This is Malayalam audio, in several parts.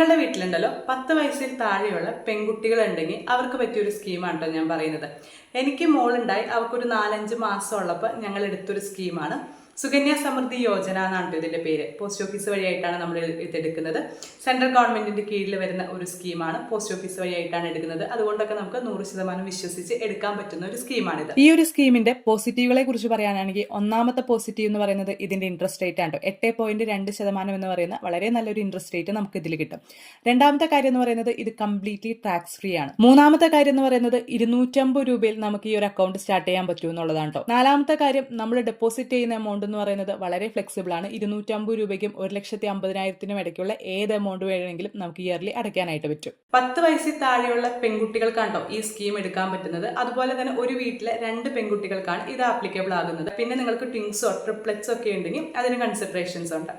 നിങ്ങളുടെ വീട്ടിലുണ്ടല്ലോ 10 വയസ്സിൽ താഴെയുള്ള പെൺകുട്ടികളുണ്ടെങ്കിൽ അവർക്ക് പറ്റിയൊരു സ്കീമാണ് കേട്ടോ ഞാൻ പറയുന്നത്. എനിക്ക് മോളുണ്ടായി, അവർക്കൊരു 4-5 മാസം ഉള്ളപ്പോൾ ഞങ്ങൾ എടുത്തൊരു സ്കീമാണ് സുകന്യ സമൃദ്ധി യോജന എന്നാണ് ഇതിന്റെ പേര്. പോസ്റ്റ് ഓഫീസ് വഴിയായിട്ടാണ് നമ്മൾ ഇതെടുക്കുന്നത്. സെൻട്രൽ ഗവൺമെന്റിന്റെ കീഴിൽ വരുന്ന ഒരു സ്കീമാണ്. പോസ്റ്റ് ഓഫീസ് വഴിയായിട്ടാണ് എടുക്കുന്നത്. അതുകൊണ്ടൊക്കെ നമുക്ക് 100% വിശ്വസിച്ച് എടുക്കാൻ പറ്റുന്ന ഒരു സ്കീമാണിത്. ഈ ഒരു സ്കീമിന്റെ പോസിറ്റീവുകളെ കുറിച്ച് പറയാനാണെങ്കിൽ ഒന്നാമത്തെ പോസിറ്റീവ് എന്ന് പറയുന്നത് ഇതിന്റെ ഇൻട്രസ്റ്റ് റേറ്റ് ആണ്. 8.2% എന്ന് പറയുന്ന വളരെ നല്ലൊരു ഇൻട്രസ്റ്റ് റേറ്റ് നമുക്ക് ഇതിൽ കിട്ടും. രണ്ടാമത്തെ കാര്യം എന്ന് പറയുന്നത് ഇത് കംപ്ലീറ്റ്ലി ടാക്സ് ഫ്രീ ആണ്. മൂന്നാമത്തെ കാര്യം എന്ന് പറയുന്നത് 250 രൂപയിൽ നമുക്ക് ഈ ഒരു അക്കൗണ്ട് സ്റ്റാർട്ട് ചെയ്യാൻ പറ്റും എന്നുള്ളതാണ് കേട്ടോ. നാലാമത്തെ കാര്യം നമ്മൾ ഡെപ്പോസിറ്റ് ചെയ്യുന്ന എമൗണ്ട് എന്ന് പറയുന്നത് വളരെ ഫ്ലെക്സിബിൾ ആണ്. 250 രൂപയ്ക്കും 1,50,000 ഇടയ്ക്കുള്ള ഏത് എമൗണ്ട് വേണമെങ്കിലും നമുക്ക് ഇയർലി അടയ്ക്കാനായിട്ട് പറ്റും. 10 വയസ്സിൽ താഴെയുള്ള പെൺകുട്ടികൾക്കാണോ ഈ സ്കീം എടുക്കാൻ പറ്റുന്നത്. അതുപോലെ തന്നെ ഒരു വീട്ടിലെ 2 പെൺകുട്ടികൾക്കാണ് ഇത് ആപ്ലിക്കബിൾ ആകുന്നത്. പിന്നെ നിങ്ങൾക്ക് ട്വിൻസോ ട്രിപ്ലെറ്റ്സോ ഒക്കെ ഉണ്ടെങ്കിൽ അതിന് കൺസിഡറേഷൻസ് ഉണ്ട്.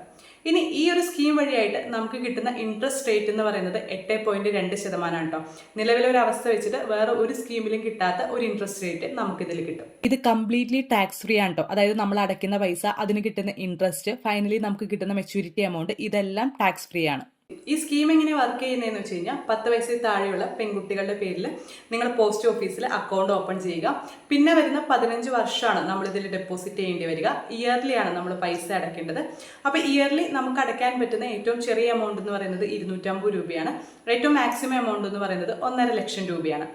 ഇനി ഈ ഒരു സ്കീം വഴിയായിട്ട് നമുക്ക് കിട്ടുന്ന ഇൻട്രസ്റ്റ് റേറ്റ് എന്ന് പറയുന്നത് 8.2% കേട്ടോ. നിലവിലെ ഒരു അവസ്ഥ വെച്ചിട്ട് വേറെ ഒരു സ്കീമിലും കിട്ടാത്ത ഒരു ഇൻട്രസ്റ്റ് റേറ്റ് നമുക്ക് ഇതിൽ കിട്ടും. ഇത് കംപ്ലീറ്റ്ലി ടാക്സ് ഫ്രീ ആണ് കേട്ടോ. അതായത് നമ്മൾ അടയ്ക്കുന്ന പൈസ, അതിന് കിട്ടുന്ന ഇൻട്രസ്റ്റ്, ഫൈനലി നമുക്ക് കിട്ടുന്ന മെച്യൂരിറ്റി എമൗണ്ട്, ഇതെല്ലാം ടാക്സ് ഫ്രീ ആണ്. ഈ സ്കീം എങ്ങനെ വർക്ക് ചെയ്യുന്നതെന്ന് വെച്ച് കഴിഞ്ഞാൽ 10 വയസ്സിൽ താഴെയുള്ള പെൺകുട്ടികളുടെ പേരിൽ നിങ്ങൾ പോസ്റ്റ് ഓഫീസിൽ അക്കൗണ്ട് ഓപ്പൺ ചെയ്യുക. പിന്നെ വരുന്ന 15 വർഷമാണ് നമ്മളിതിൽ ഡെപ്പോസിറ്റ് ചെയ്യേണ്ടി വരിക. ഇയർലി ആണ് നമ്മൾ പൈസ അടയ്ക്കേണ്ടത്. അപ്പോൾ ഇയർലി നമുക്ക് അടയ്ക്കാൻ പറ്റുന്ന ഏറ്റവും ചെറിയ എമൗണ്ട് എന്ന് പറയുന്നത് 250 രൂപയാണ്. ഏറ്റവും മാക്സിമം എമൗണ്ട് എന്ന് പറയുന്നത് 1.5 ലക്ഷം രൂപയാണ്.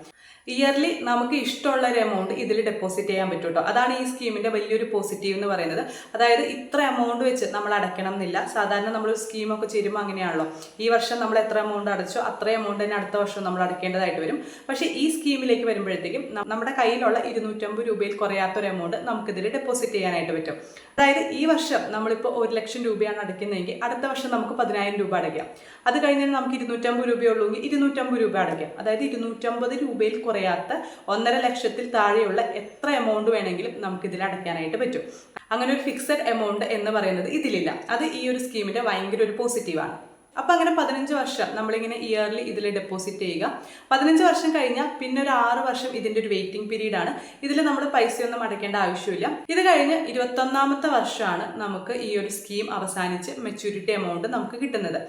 ഇയർലി നമുക്ക് ഇഷ്ടമുള്ള ഒരു എമൗണ്ട് ഇതിൽ ഡെപ്പോസിറ്റ് ചെയ്യാൻ പറ്റും കേട്ടോ. അതാണ് ഈ സ്കീമിന്റെ വലിയൊരു പോസിറ്റീവ് എന്ന് പറയുന്നത്. അതായത് ഇത്ര എമൗണ്ട് വെച്ച് നമ്മൾ അടയ്ക്കണം എന്നില്ല. സാധാരണ നമ്മൾ സ്കീമൊക്കെ ചേരുമ്പോൾ അങ്ങനെയാണല്ലോ, ഈ വർഷം നമ്മൾ എത്ര എമൗണ്ട് അടച്ചോ അത്ര എമൗണ്ട് തന്നെ അടുത്ത വർഷം നമ്മൾ അടയ്ക്കേണ്ടതായിട്ട് വരും. പക്ഷേ ഈ സ്കീമിലേക്ക് വരുമ്പോഴത്തേക്കും നമ്മുടെ കയ്യിലുള്ള 250 രൂപയിൽ കുറയാത്തൊരു എമൗണ്ട് നമുക്കിതിൽ ഡെപ്പോസിറ്റ് ചെയ്യാനായിട്ട് പറ്റും. അതായത് ഈ വർഷം നമ്മളിപ്പോൾ 1 ലക്ഷം രൂപയാണ് അടയ്ക്കുന്നതെങ്കിൽ അടുത്ത വർഷം നമുക്ക് 10,000 രൂപ അടയ്ക്കാം. അത് കഴിഞ്ഞാൽ നമുക്ക് 250 രൂപയുള്ളൂങ്കിൽ 250 രൂപ അടയ്ക്കാം. അതായത് 250 രൂപയിൽ കുറയാത്ത 1.5 ലക്ഷത്തിൽ താഴെയുള്ള എത്ര എമൗണ്ട് വേണമെങ്കിലും നമുക്ക് ഇതിൽ അടയ്ക്കാനായിട്ട് പറ്റും. അങ്ങനെ ഒരു ഫിക്സഡ് എമൗണ്ട് എന്ന് പറയുന്നത് ഇതിലില്ല. അത് ഈ ഒരു സ്കീമിന്റെ ഭയങ്കര ഒരു പോസിറ്റീവാണ്. അപ്പം അങ്ങനെ 15 വർഷം നമ്മളിങ്ങനെ ഇയർലി ഇതിൽ ഡെപ്പോസിറ്റ് ചെയ്യുക. 15 വർഷം കഴിഞ്ഞാൽ പിന്നെ ഒരു 6 വർഷം ഇതിൻ്റെ ഒരു വെയിറ്റിംഗ് പീരീഡ് ആണ്. ഇതിൽ നമ്മൾ പൈസയൊന്നും അടയ്ക്കേണ്ട ആവശ്യമില്ല. ഇത് കഴിഞ്ഞ് 21ാമത്തെ വർഷമാണ് നമുക്ക് ഈ ഒരു സ്കീം അവസാനിച്ച് മെച്യൂരിറ്റി എമൗണ്ട് നമുക്ക് കിട്ടുന്നത്.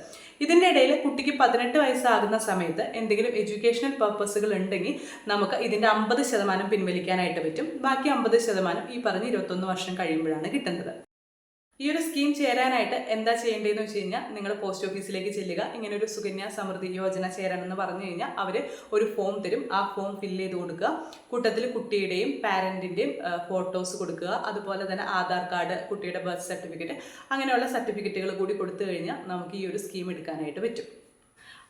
ഇതിൻ്റെ ഇടയിൽ കുട്ടിക്ക് 18 വയസ്സാകുന്ന സമയത്ത് എന്തെങ്കിലും എഡ്യൂക്കേഷണൽ പർപ്പസുകൾ ഉണ്ടെങ്കിൽ നമുക്ക് ഇതിൻ്റെ 50% പിൻവലിക്കാനായിട്ട് പറ്റും. ബാക്കി 50% ഈ പറഞ്ഞ 21 വർഷം കഴിയുമ്പോഴാണ് കിട്ടുന്നത്. ഈ ഒരു സ്കീം ചേരാനായിട്ട് എന്താ ചെയ്യേണ്ടതെന്ന് വെച്ച് കഴിഞ്ഞാൽ നിങ്ങൾ പോസ്റ്റ് ഓഫീസിലേക്ക് ചെല്ലുക. ഇങ്ങനെ ഒരു സുകന്യ സമൃദ്ധി യോജന ചേരാനെന്ന് പറഞ്ഞു കഴിഞ്ഞാൽ അവർ ഒരു ഫോം തരും. ആ ഫോം ഫില്ല് ചെയ്ത് കൊടുക്കുക. കൂട്ടത്തിൽ കുട്ടിയുടെയും പാരൻറ്റിൻ്റെയും ഫോട്ടോസ് കൊടുക്കുക. അതുപോലെ തന്നെ ആധാർ കാർഡ്, കുട്ടിയുടെ ബർത്ത് സർട്ടിഫിക്കറ്റ്, അങ്ങനെയുള്ള സർട്ടിഫിക്കറ്റുകൾ കൂടി കൊടുത്തു കഴിഞ്ഞാൽ നമുക്ക് ഈ ഒരു സ്കീം എടുക്കാനായിട്ട് പറ്റും.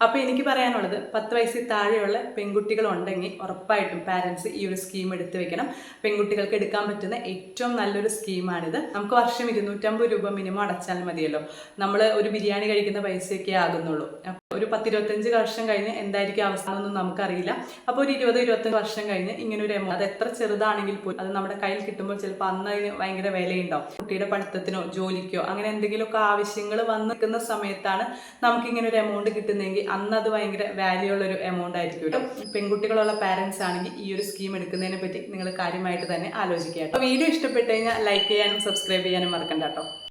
അപ്പോൾ എനിക്ക് പറയാനുള്ളത് 10 വയസ്സിൽ താഴെയുള്ള പെൺകുട്ടികളുണ്ടെങ്കിൽ ഉറപ്പായിട്ടും പാരൻസ് ഈ ഒരു സ്കീം എടുത്തു വെക്കണം. പെൺകുട്ടികൾക്ക് എടുക്കാൻ പറ്റുന്ന ഏറ്റവും നല്ലൊരു സ്കീമാണിത്. നമുക്ക് വർഷം 250 രൂപ മിനിമം അടച്ചാൽ മതിയല്ലോ. നമ്മൾ ഒരു ബിരിയാണി കഴിക്കുന്ന പൈസയൊക്കെ ആകുന്നുള്ളൂ. ഒരു 10-25 വർഷം കഴിഞ്ഞ് എന്തായിരിക്കും അവസ്ഥ എന്നൊന്നും നമുക്കറിയില്ല. അപ്പോൾ ഒരു 20-25 വർഷം കഴിഞ്ഞ് ഇങ്ങനെ ഒരു എമൗണ്ട്, അത് എത്ര ചെറുതാണെങ്കിൽ പോലും അത് നമ്മുടെ കയ്യിൽ കിട്ടുമ്പോൾ ചിലപ്പോൾ അന്ന് അതിന് ഭയങ്കര വിലയുണ്ടാവും. കുട്ടിയുടെ പഠിത്തത്തിനോ ജോലിക്കോ അങ്ങനെ എന്തെങ്കിലുമൊക്കെ ആവശ്യങ്ങൾ വന്ന് നിൽക്കുന്ന സമയത്താണ് നമുക്കിങ്ങനെ ഒരു എമൗണ്ട് കിട്ടുന്നതെങ്കിൽ അന്ന് അത് ഭയങ്കര വാല്യൂ ഉള്ളൊരു എമൗണ്ട് ആയിരിക്കും കേട്ടോ. പെൺകുട്ടികളുള്ള പാരൻസ് ആണെങ്കിൽ ഈ ഒരു സ്കീം എടുക്കുന്നതിനെ പറ്റി നിങ്ങൾ കാര്യമായിട്ട് തന്നെ ആലോചിക്കുക. അപ്പോൾ വീഡിയോ ഇഷ്ടപ്പെട്ട് കഴിഞ്ഞാൽ ലൈക്ക് ചെയ്യാനും സബ്സ്ക്രൈബ് ചെയ്യാനും മറക്കണ്ട കേട്ടോ.